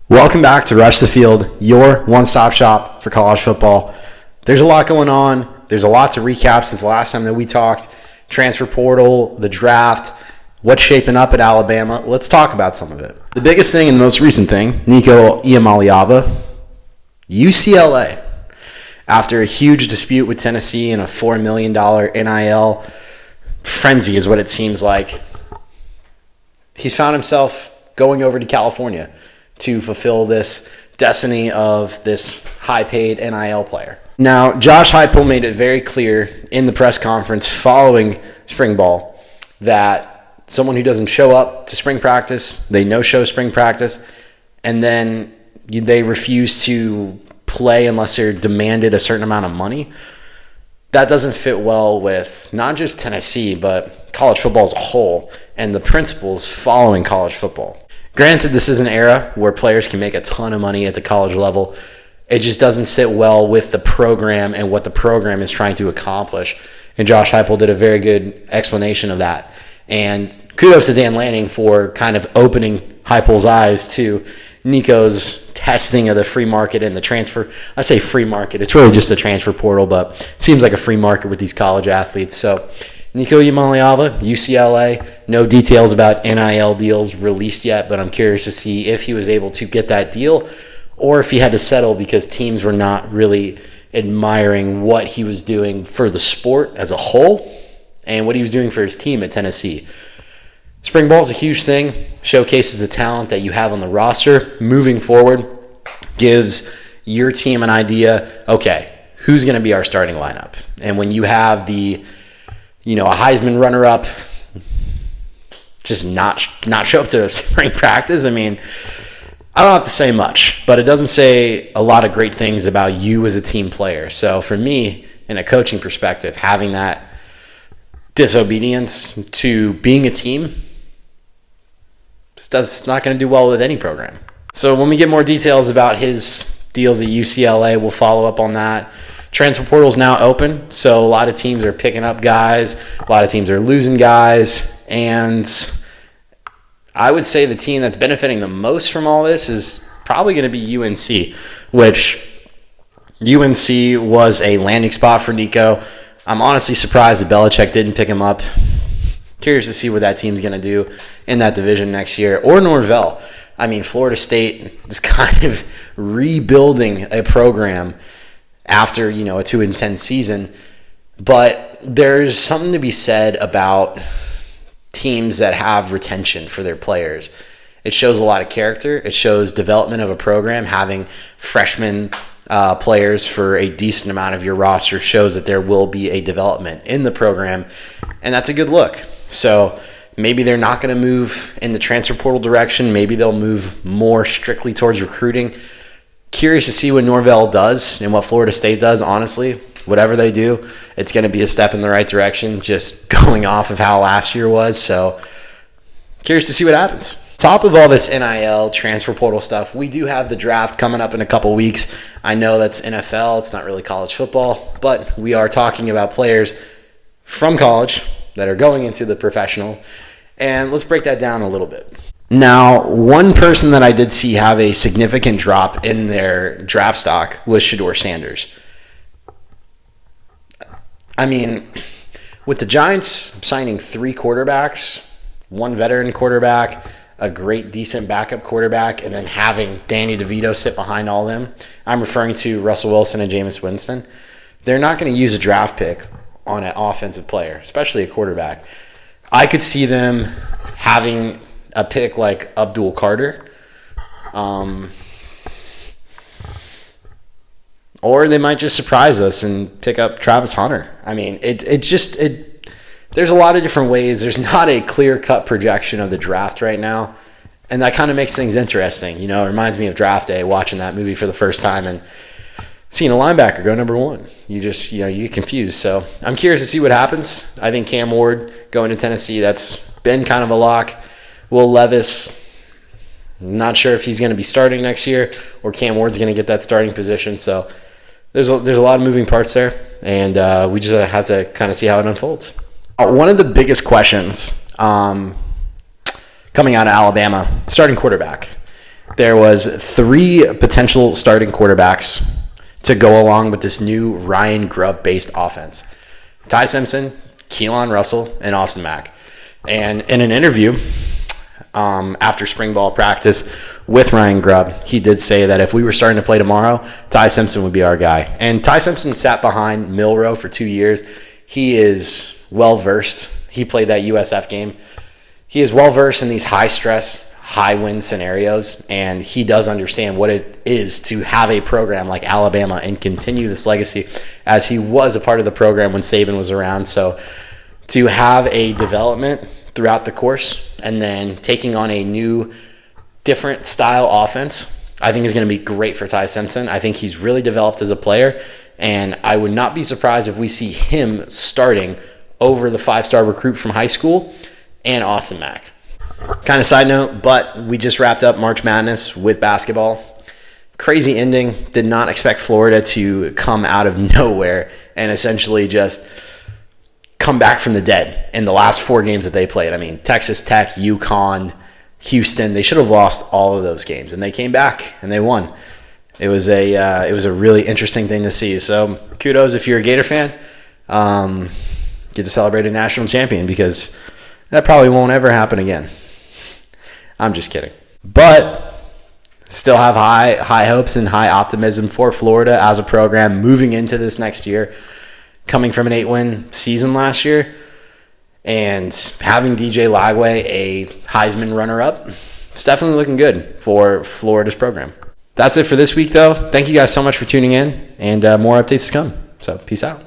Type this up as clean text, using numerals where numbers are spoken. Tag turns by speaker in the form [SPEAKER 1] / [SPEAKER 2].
[SPEAKER 1] Welcome back to Rush the Field, your one-stop shop for college football. There's a lot going on. There's a lot to recap since the last time that we talked. Transfer portal, the draft, what's shaping up at Alabama. Let's talk about some of it. The biggest thing and the most recent thing, Nico UCLA. After a huge dispute with Tennessee and a $4 million NIL frenzy is what it seems like, he's found himself going over to California to fulfill this destiny of this high-paid NIL player. Now, Josh Heupel made it very clear in the press conference following spring ball that someone who doesn't show up to spring practice, they no-show spring practice, and then they refuse to play unless they're demanded a certain amount of money, that doesn't fit well with not just Tennessee, but college football as a whole and the principles following college football. Granted, this is an era where players can make a ton of money at the college level. It just doesn't sit well with the program and what the program is trying to accomplish. And Josh Heupel did a very good explanation of that. And kudos to Dan Lanning for kind of opening Heupel's eyes to Nico's testing of the free market and the transfer. I say free market. It's really just a transfer portal, but it seems like a free market with these college athletes. So Nico UCLA, no details about NIL deals released yet, but I'm curious to see if he was able to get that deal or if he had to settle because teams were not really admiring what he was doing for the sport as a whole and what he was doing for his team at Tennessee. Spring ball is a huge thing, showcases the talent that you have on the roster. Moving forward, gives your team an idea, okay, who's going to be our starting lineup? And when you have a Heisman runner-up just not show up to spring practice, I mean, I don't have to say much, but it doesn't say a lot of great things about you as a team player. So for me, in a coaching perspective, having that disobedience to being a team, it's not going to do well with any program. So when we get more details about his deals at UCLA, we'll follow up on that. Transfer portal is now open, so a lot of teams are picking up guys. A lot of teams are losing guys. And I would say the team that's benefiting the most from all this is probably going to be UNC, which UNC was a landing spot for Nico. I'm honestly surprised that Belichick didn't pick him up. Curious to see what that team's going to do in that division next year. Or Norvell. I mean, Florida State is kind of rebuilding a program after, a 2-10 season. But there's something to be said about teams that have retention for their players. It shows a lot of character. It shows development of a program. Having freshman players for a decent amount of your roster shows that there will be a development in the program, and that's a good look. So maybe they're not going to move in the transfer portal direction. Maybe they'll move more strictly towards recruiting. Curious to see what Norvell does and what Florida State does, honestly. Whatever they do, it's going to be a step in the right direction, just going off of how last year was. So curious to see what happens. Top of all this NIL transfer portal stuff, we do have the draft coming up in a couple weeks. I know that's NFL. It's not really college football, but we are talking about players from college that are going into the professional. And let's break that down a little bit. Now, one person that I did see have a significant drop in their draft stock was Shedeur Sanders. I mean, with the Giants signing 3 quarterbacks, 1 veteran quarterback, a great, decent backup quarterback, and then having Danny DeVito sit behind all of them, I'm referring to Russell Wilson and Jameis Winston, they're not going to use a draft pick on an offensive player, especially a quarterback. I could see them having a pick like Abdul Carter, or they might just surprise us and pick up Travis Hunter. I mean, there's a lot of different ways. There's not a clear-cut projection of the draft right now, and that kind of makes things interesting. It reminds me of Draft Day, watching that movie for the first time and seeing a linebacker go number 1. You just, you get confused. So I'm curious to see what happens. I think Cam Ward going to Tennessee, that's been kind of a lock. Will Levis, not sure if he's going to be starting next year or Cam Ward's going to get that starting position. So there's a lot of moving parts there, and we just have to kind of see how it unfolds. One of the biggest questions coming out of Alabama, starting quarterback. there was 3 potential starting quarterbacks to go along with this new Ryan Grubb-based offense. Ty Simpson, Keelan Russell, and Austin Mack. And in an interview after spring ball practice with Ryan Grubb, he did say that if we were starting to play tomorrow, Ty Simpson would be our guy. And Ty Simpson sat behind Milroe for 2 years. He is well-versed. He played that USF game. He is well-versed in these high-stress, high-win scenarios, and he does understand what it is to have a program like Alabama and continue this legacy, as he was a part of the program when Saban was around. So to have a development throughout the course and then taking on a new, different style offense, I think is going to be great for Ty Simpson. I think he's really developed as a player, and I would not be surprised if we see him starting over the 5-star recruit from high school and Austin Mack. Kind of side note, but we just wrapped up March Madness with basketball. Crazy ending. Did not expect Florida to come out of nowhere and essentially just come back from the dead in the last 4 games that they played. I mean, Texas Tech, UConn, Houston, they should have lost all of those games, and they came back and they won. It was a really interesting thing to see. So kudos if you're a Gator fan. Get to celebrate a national champion, because that probably won't ever happen again. I'm just kidding. But still have high hopes and high optimism for Florida as a program moving into this next year, coming from an 8-win season last year, and having DJ Lagway a Heisman runner-up. It's definitely looking good for Florida's program. That's it for this week, though. Thank you guys so much for tuning in, and more updates to come. So peace out.